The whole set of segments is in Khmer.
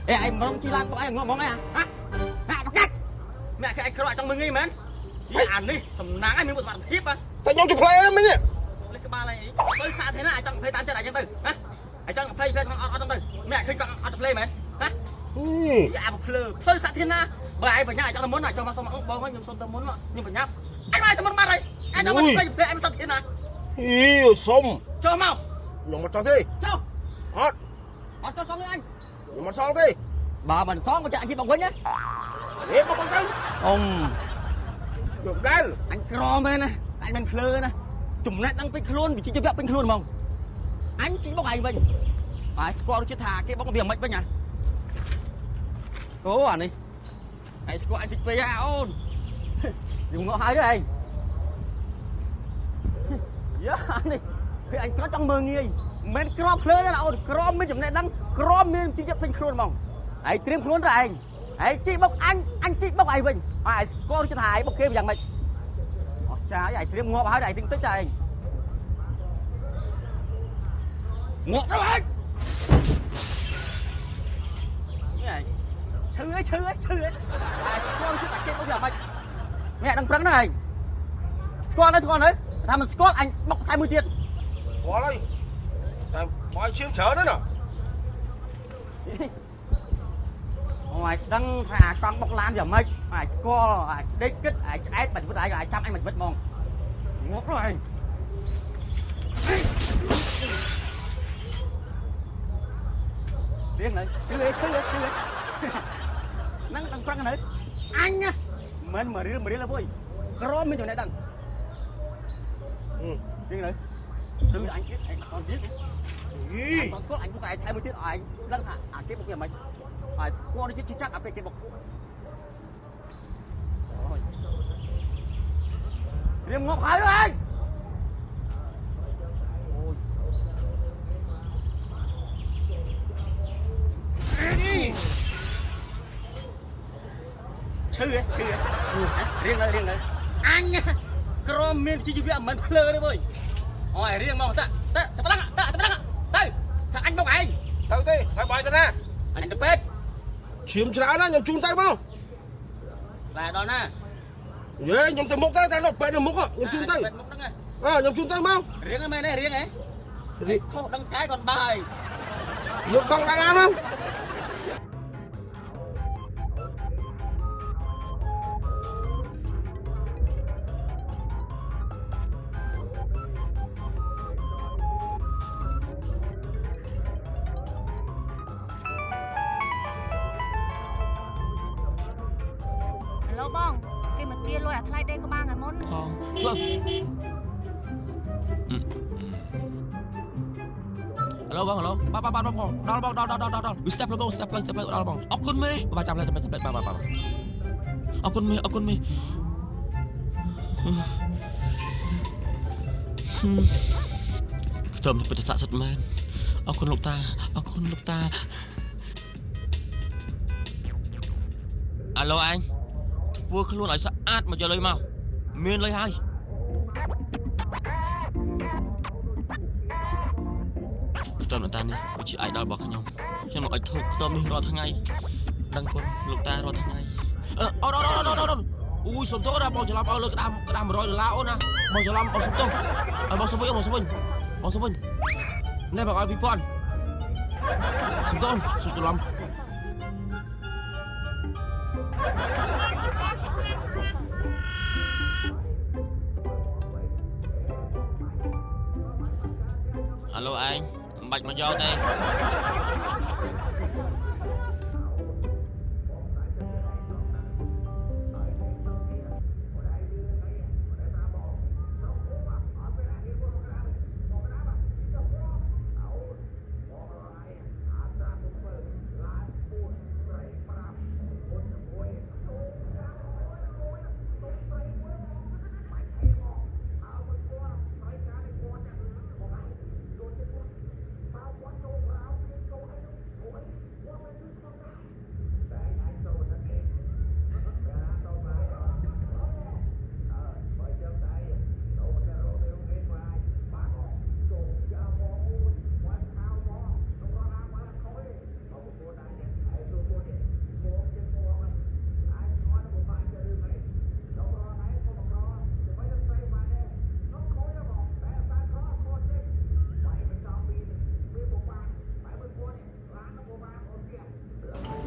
ê ai mong chi lan có ai ngó mong ai hả hả bắt cắt mẹ cái anh coi trong mừng nghi mến đi ăn đi sầm nắng anh miếng một bạn thiếp á tại nhau chụp play lắm mấy nhỉ lấy cái ba này tới xa thế nào ai trong play tan chân lại chân từ hả ai trong play thằng trong từ mẹ khi con play mến hả đi ăn một play xa thế nào bởi ai phải nhảy cho nó muốn này cho mà xong mà ông bông ấy nhưng xong tao muốn nhưng mà nháp anh ơi tao muốn bắt đây anh cho mà play em sao thế nào yêu xong cho mau dùng một trò thi cho hot hot cho xong đi anh dùng một son thi bà mình xóm con chạy anh chị bằng quýnh á hiệp một con trứng được đen anh crom nè anh bên phơ nè chùm nét đang pin luôn vì chị chưa biết pin luôn mong anh chỉ bóc anh mình phải score chưa thà cái bóc việc mệnh với nhà cố à này hãy score anh thích về ôn dùng ngõ hai đấy anh yeah này thì anh có trong mơ nghi men crom phơ là ôn crom mới chùm nét đang crom nên chỉ biết pin luôn mong hãy tiêm luôn rồi anh chị bóc anh chị bóc anh mình phải score chưa thà bóc kia bây giờ mệnh trái ai tiêm ngõ hai đại tinh tích này ngõ đó anh này chư ấy con chứ cả trên bây giờ mày mẹ đang prắng này con đấy thằng mình con anh bóc 20 tiền có đây mọi chiếm chở nữa nè ngoài đang thả con bóc lan giờ mày ai score ai đích kích ai ép mình với ai chăm anh mình vứt mong ngốc rồi tiếng này chứ nắng đang quăng này anh á mình mà đi là vui crom mình chỗ này đằng tiếng này đừng anh chết anh còn giết còn có anh cũng phải 20 tiết anh đang thả cái bọc kia mày con đi chứ chắc cái bọc Liêm ngọc hai rồi anh thư ấy riêng đây anh crom men chỉ biết mình phơ đấy bơi hỏi riêng mà ta thằng anh bóc anh thằng gì phải bài ra anh được phết chiếm trả nó nhầm chung tay không là đó nè vậy nhầm từ mốc tay nó phải được mốc à nhầm chung tay nhầm chung tay không riêng mày này riêng ấy không đăng cái còn bài nhầm con đang ăn không Hello bong, cái mà kia lôi thay đây có 3 ngày món. Hello bong, hello. Ba bong. Đó. We step lên đó bong. Ốc con mê. Ba chạm lên ba. Ốc con mê. Tôm thì phải sạch men. Ốc con lục ta. Alo anh. Vừa luôn lại sát mà giờ lấy mau miên lấy hai tôm ta đi có chị ai đòi bỏ nhau nhưng mà anh thuộc tôm đi rồi thằng ngày đăng con lục ta rồi thằng ngày đó ui sớm tối ra bao giờ làm bao lơ cái đam rồi là lao na bao giờ làm bao sớm tối bao sớm vinh này bảo ai bị pon sớm tối sớm lắm alo anh bạch mà do đây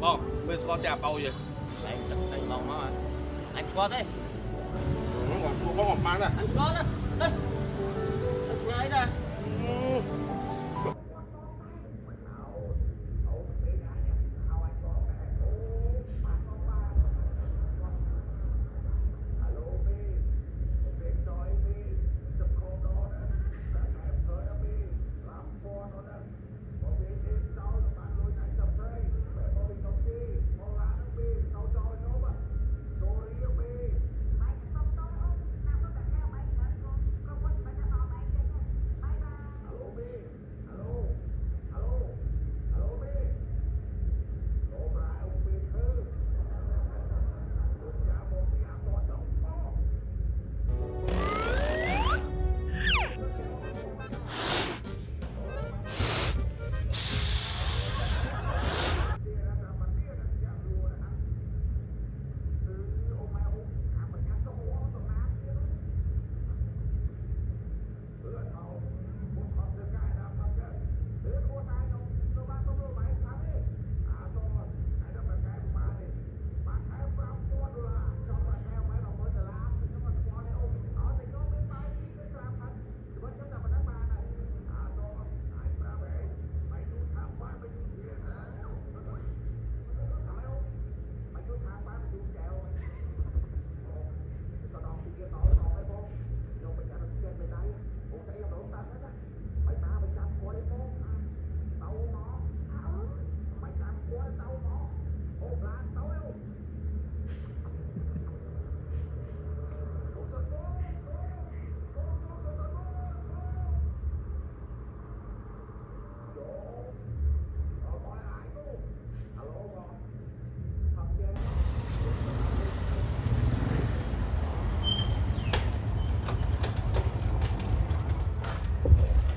Bông, bên score chả bao giờ. Anh bông nó à. Anh score thế. Nó còn xuống bông bán này. Anh score thế. Đây. Anh ngay nè.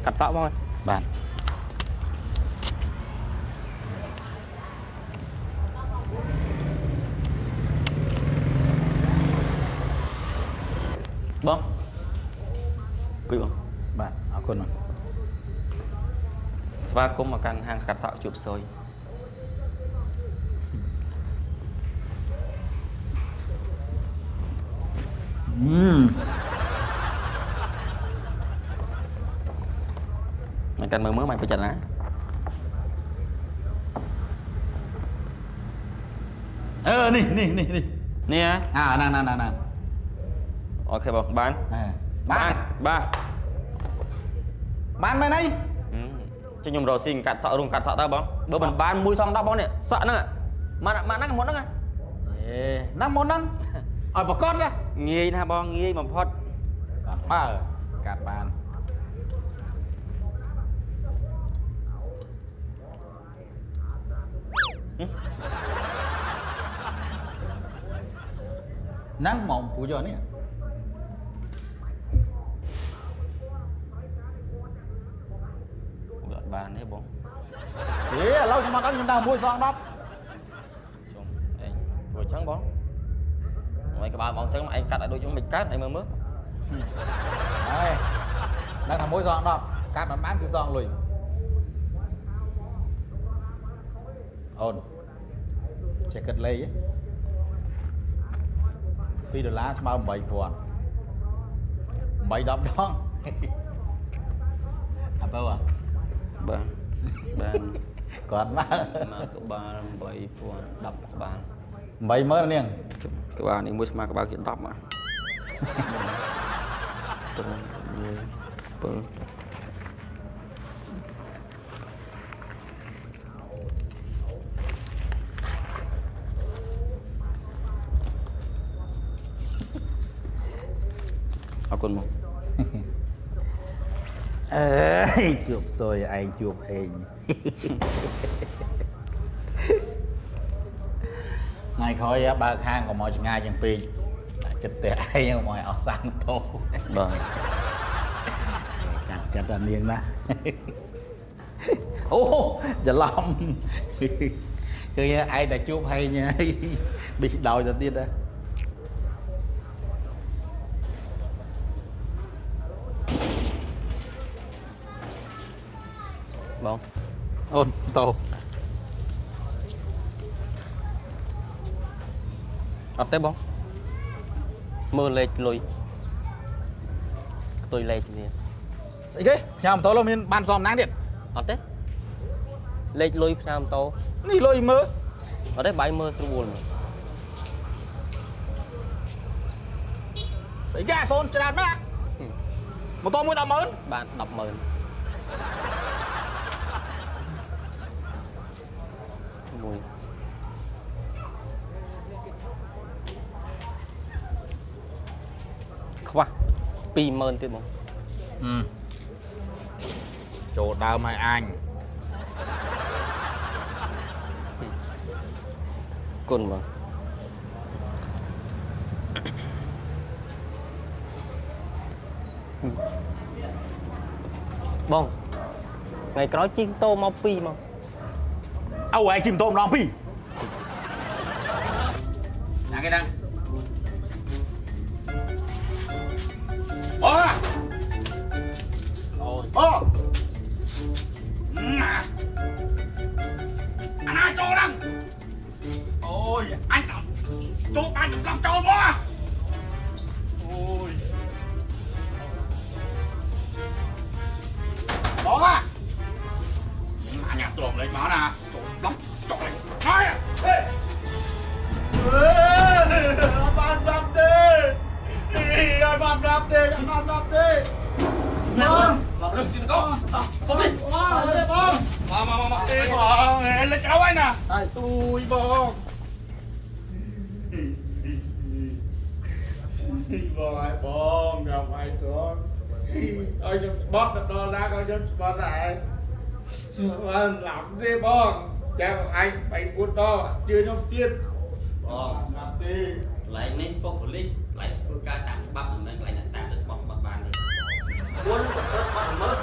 Cắt sọ không ơi? Bạn. Bông. Quý bông. Bạn, ở con mình. ស្វាគមន៍មកកាន់ហាងកាត់សក់ជួបសូយ Mày canh mơ mày phải chặt lá. Nè. Nè á. Nè. Ok bông, bán. Bán. Bán mày đây. Cho nhung rồi xin cắt sọ luôn cắt sọ tao bông. Bữa mình bán mùi xong đó bông nè, sọ nữa. Mà nắng muốn nắng à? Nắng muốn nắng. Ở bà con ra. Nghi na bông, nghi mà phốt. Cắt bàn. Nắng mộng của giờ nè. Gợt bàn đấy bông. Thế lâu cho mà đăng chúng ta mua xong đó. Chồng, anh vừa trắng bóng. Mấy cái bà bóng trắng mà anh cắt lại đôi chúng mình cắt anh mơ mướp. Đây. Đang thằng mối giòn đó. Cắt mà bán cái giòn lùi. Ôn. Chạy cất lây ấy. Vì đợt lá bao 7 buồn. 7 đọc đó. À bao à? Bàn. Còn má. Mà cái bàn 7 buồn đập bàn. 7 mới nè. Cái bàn này mua mà cái bàn kiện tóc mà. Con một. Chụp rồi anh chụp hình. Ngày khói ba khang của mọi ngày chẳng pi chụp tệ ai nhưng mọi ở sang tô. Vâng. Chẳng chặt anh liền đó. Ô, giờ lòng. Cứ ai đã chụp hay nha. Bị đòi ra tiên đó. Bông. Ôn, tô. អត់ទេបងមើលលេខលុយខ្ទុយលេខនេះ ស្អីគេផ្ញើម៉ូតូលោកមានបានសំណាងទៀត អត់ទេលេខលុយផ្ញើម៉ូតូ នេះលុយមើល អត់ទេបាយមើលស្រួល ស្អីគេអាសូនច្រើនណាស់ម៉ូតូមួយ 100000 បាន 100000 មួយខ្វះ 20000 ទៀតបង ចូលដើមឲ្យអញ គុណបង បងថ្ងៃក្រោយជីកតោមក2មក អើឯងជិះម៉ូតូម្ដងពីរណាគេដឹងអូអូណាអាណាចូលដឹងអូយអញចាំចូលបានចាំចូលមកអូយបងអាអញទ្រាំលេងមកណាចូលដល់ចូលលេងហើយហេបានប្រាប់ទេអីបានប្រាប់ទេបានប្រាប់ទេណែបងមកលើទីកោបងលេងមកលេងបងមកទេបងលេងក្រោយណាហើយទូយបងបងឲ្យបងgặp ai tốt ơiខ្ញុំបត់ដល់ណាក៏ខ្ញុំបត់ដែរបានឡាំទេបងចាំអញ3 4ដងជឿខ្ញុំទៀតបងណាស់ទេ កន្លែងនេះពុកប៉ូលីសកន្លែងធ្វើការតាមច្បាប់មិនមែនកន្លែងអ្នកតាមទៅស្បោះបានទេមុនក៏ធ្វើបាត់ល្មើស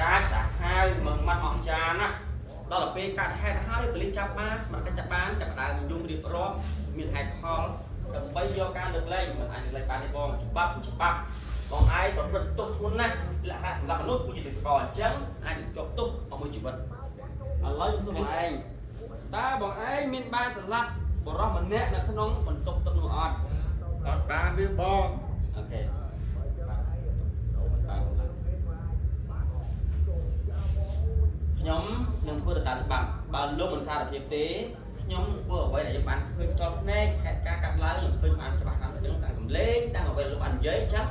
ការចាស់ហើយមើងម៉ាត់អង្ចាណាដល់ទៅពេលកាត់ហេតុហើយប៉ូលីសចាប់បានមកចាប់បានចាប់ដើមយំរៀបរាប់មានហេតុផលដើម្បីយកការលើកលែងមិនអាចលើកលែងបានទេបងច្បាប់បងឯងប្រព្រឹត្តទោសធ្ងន់ណាស់លក្ខណៈសម្រាប់មនុស្សគឺជាកអញ្ចឹងអាចជាប់ទោសអស់មួយជីវិតឥឡូវខ្ញុំសុំបងឯងតើបងឯងមានបានសម្លាប់បរិសម្នាក់នៅក្នុងបន្ទប់ទឹកនោះអត់ អត់បានទេបង អូខេខ្ញុំនឹងធ្វើទៅតាមច្បាប់បើលោកមិនសារភាពទេខ្ញុំធ្វើអ្វីដែលខ្ញុំបានឃើញតភ្នែកហេតុការណ៍កាត់ឡើងខ្ញុំឃើញបានច្បាស់តាមអញ្ចឹងតាមកម្លេងតាមអ្វីលោកបាននិយាយអញ្ចឹង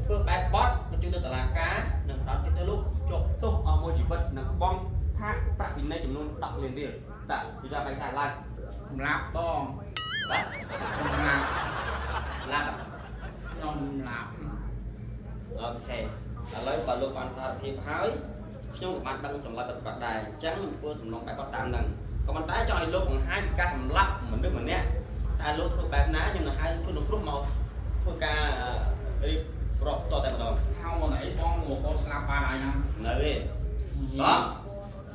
ធ្វើបែបបត់បញ្ជូនទៅតុលាការនិងផ្ដោតទៀតទៅលោកជាប់ទោសអស់មួយជីវិតនិងបង់ថាប្រាក់ពិន័យចំនួន10 លានរៀលតើនិយាយបែបសារឡើង សម្រាប់បង បាទ សម្រាប់ ឡាប់ ខ្ញុំឡាប់ អូខេឥឡូវបើលោកបានសារភាពហើយខ្ញុំក៏បានដឹងចម្លើយប្រកបដែរអញ្ចឹងខ្ញុំធ្វើសំណងបែបបត់តាមនឹងក៏ប៉ុន្តែចង់ឲ្យលោកបង្ហាញពីការសម្លាប់មនុស្សម្នាក់តែលោកធ្វើបែបណាខ្ញុំនឹងហៅជនរងគ្រោះមកធ្វើការរៀបរាប់តតែម្ដង ហៅមកไหนបងមកក៏ស្លាប់បានហើយណា នៅទេបង បាទ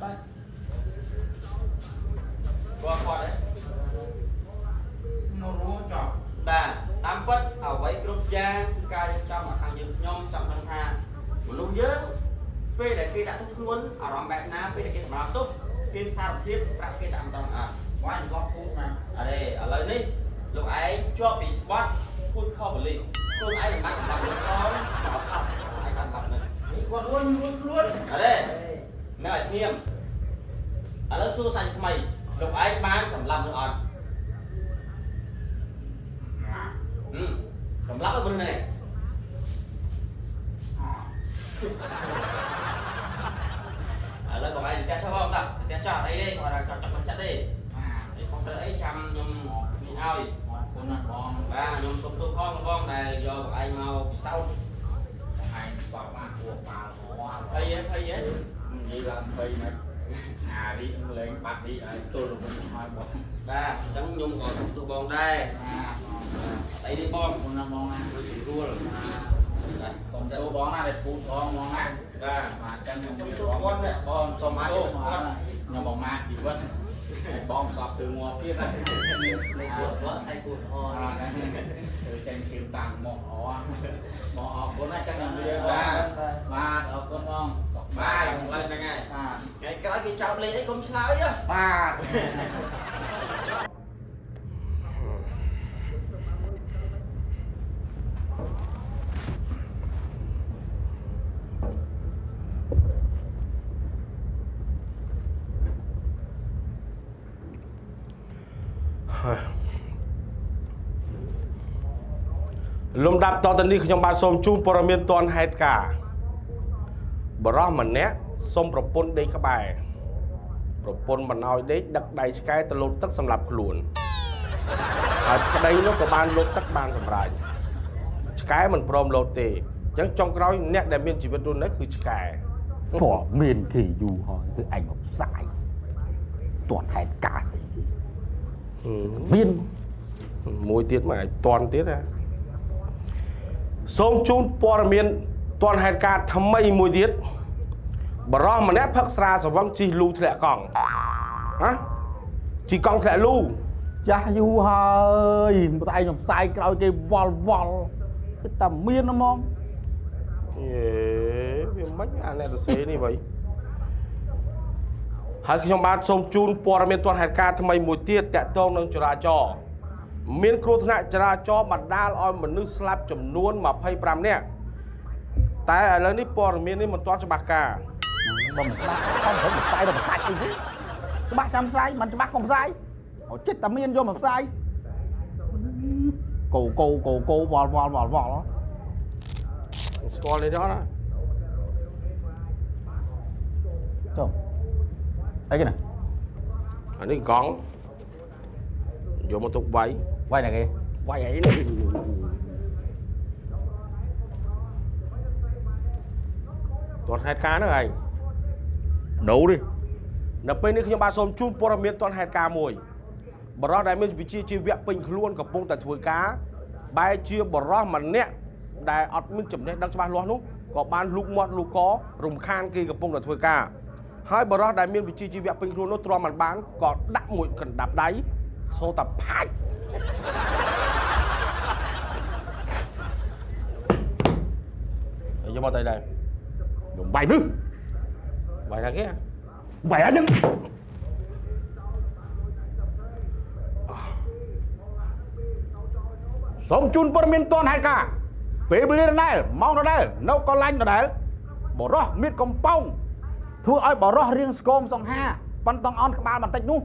គាត់ទេ នៅរស់ចប់ បាទតាមពិតអ្វីគ្រប់យ៉ាងការរៀបចំមកខាងយើងខ្ញុំចង់ដឹងថាមនុស្សយើងពេលដែលគេដាក់ទុកធ្ងន់អារម្មណ៍បែបណាពេលដែលគេសម្រាប់ទុកគេសារភាពប្រាក់គេតាមត្រង់អត់ បងអត់ពូតណា អរេឥឡូវនេះលោកឯងជាប់ពីបត់ពូតខប៉ូលីសខ្លួនឯងមិនបានសម្រាប់លោកផងមកសាប់ឯងបានសម្រាប់នឹង នេះគាត់រួនខ្លួន អរេនៅឲ្យស្ងៀមឥឡូវសួរសាច់ថ្មីលោកឯងបានសម្រាប់នឹងអត់សម្រាប់ទៅនឹងនេះឥឡូវបងឯងទៅផ្ទះចុះបងតាផ្ទះចុះអីទេគាត់ថាចុះមិនចាត់ទេអីខុសត្រូវអីចាំខ្ញុំនិយាយឲ្យ អរគុណណាបង បាទខ្ញុំសុំទោសផងដែលយកបងឯងមកពិសោធន៍ ឯងស្បបានគួរបាល់ហោះ ភ័យហ៎ និយាយឡើងភ័យមិនអារីលេងបាត់នេះឲ្យទល់របស់ឲ្យបង បាទអញ្ចឹងខ្ញុំក៏សុំទោសបងដែរអីនេះបង គុណណាបងណា ជួយស្រួលបាទ កុំទៅបងណាដែលពូតផងបងណា បាទ បាទចឹងខ្ញុំ សុំ និយាយ ទោស បង គាត់បងសុំមកទោសគាត់ ខ្ញុំបងម៉ាជីវិតបងស្បទៅងាប់ទៀតណា លេខគាត់ថៃគូអ អរណាទៅចេញឈាមតាមមកអបងអរគុណណាចឹងខ្ញុំនិយាយបាទអរគុណបង បាទឡើងហ្នឹងហើយ បាទ ថ្ងៃក្រោយគេចោតលេខអីកុំឆ្លើយហ៎ បាទ លំដាប់តទៅនេះខ្ញុំបាទសូមជូនព័ត៌មានទាន់ហេតុការណ៍បរិសម្នាក់សុំប្រពន្ធដេកក្បែរប្រពន្ធមិនឲ្យដេកដឹកដៃឆ្កែទៅលោតទឹកសម្រាប់ខ្លួនហើយប្តីនោះក៏បានលោតទឹកបានសម្រេចឆ្កែមិនព្រមលោតទេអញ្ចឹងចុងក្រោយអ្នកដែលមានជីវិតរស់នៅគឺឆ្កែ ព្រោះមានគេយូរហើយគឺអញមកផ្សាយទាន់ហេតុការណ៍មានមួយទៀតមកឲ្យតាន់ទៀតណាសូមជូនព័ត៌មានទាន់ហេតុការណ៍ថ្មីមួយទៀតបរិសម្នាក់ផឹកស្រាស្រវឹងជិះលូធ្លាក់កង់ហ៎ជិះកង់ធ្លាក់លូ ចាស់យូរហើយតែខ្ញុំផ្សាយក្រោយគេវល់គឺតែមានហ្មង វាមិនអាអ្នកទៅសេនេះវិញហើយខ្ញុំបាទសូមជូនព័ត៌មានទាន់ហេតុការណ៍ថ្មីមួយទៀតតាក់ទងនឹងចរាចរណ៍មានគ្រោះថ្នាក់ចរាចរណ៍បណ្ដាលឲ្យមនុស្សស្លាប់ចំនួន25នាក់តែឥឡូវនេះព័ត៌មាននេះមិនទាន់ច្បាស់ការ បើមិនច្បាស់ខ្ញុំផ្សាយដល់ផ្សាយអីទេច្បាស់ចាំផ្សាយមិនច្បាស់កុំផ្សាយអូចិត្តតែមានយកមកផ្សាយកោវល់ ស្គាល់ទេដល់ណា ចុះអីគេណា អានេះកង់យកមកទុកវាយ វាយណាគេ វាយអីនេះទាន់ហេតុការណ៍ហ្នឹងឯង ដូរទេ នៅពេលនេះខ្ញុំបាទសូមជូនព័ត៌មានទាន់ហេតុការណ៍មួយបរិសុទ្ធដែលមានវិជ្ជាជីវៈពេញខ្លួនកំពុងតែធ្វើការបែរជាបរិសុទ្ធម្នាក់ដែលអត់មានចំណេះដឹងច្បាស់លាស់នោះក៏បានលូកមាត់លូកករំខានគេកំពុងតែធ្វើការហើយបរិសុទ្ធដែលមានវិជ្ជាជីវៈពេញខ្លួននោះទ្រាំមិនបានក៏ដាក់មួយកណ្ដាប់ដៃសូតែផាច់យកមកទៅដែរខ្ញុំបាយនេះបាយណាគេ vậy á chứ sống chun por miền toàn hai cả về bên này mong nó đây nấu con lanh nó đấy bỏ ra miết công pong thua ai bỏ ra riêng scom song ha ban tông on các bạn bàn tay nu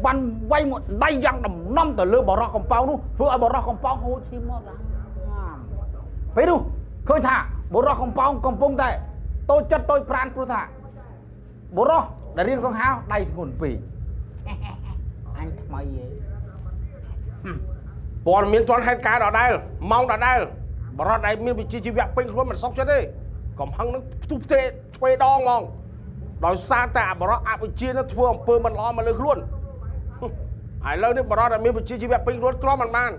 ban quay một đầy răng đầm năm tờ lư bỏ ra công pong nu thua ai bỏ ra công pong hôi chim mất là phải đâu khơi thả bỏ ra công pong tại tôi chất tôi pran pro thả bỏ ra để riêng song hao đây thì nguồn vì anh mày gì ព័ត៌មានទាន់ហេតុការណ៍ដល់ដែរម៉ោងដល់ដែរបរិសុទ្ធដែលមានវិជ្ជាជីវៈពេញខ្លួនមិនសុខចិត្តទេកំហឹងនឹងផ្ទុះផ្ទេឆ្វេដងហ្មងដោយសារតែបរិសុទ្ធអវិជ្ជានឹងធ្វើអំពើមិនល្អមកលើខ្លួនឥឡូវនេះបរិសុទ្ធដែលមានវិជ្ជាជីវៈពេញខ្លួនទ្រាំមិនបាន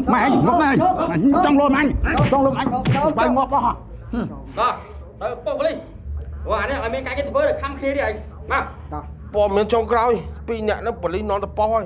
mày ngọc này trong lồn anh bay ngọc đó hả đó tới bông đi quả này ở bên cái với được khăm kia đi anh mà ព័ត៌មានចុងក្រោយពីរអ្នកនឹងប៉ូលីសនាំទៅប៉ុស្តិ៍ហើយ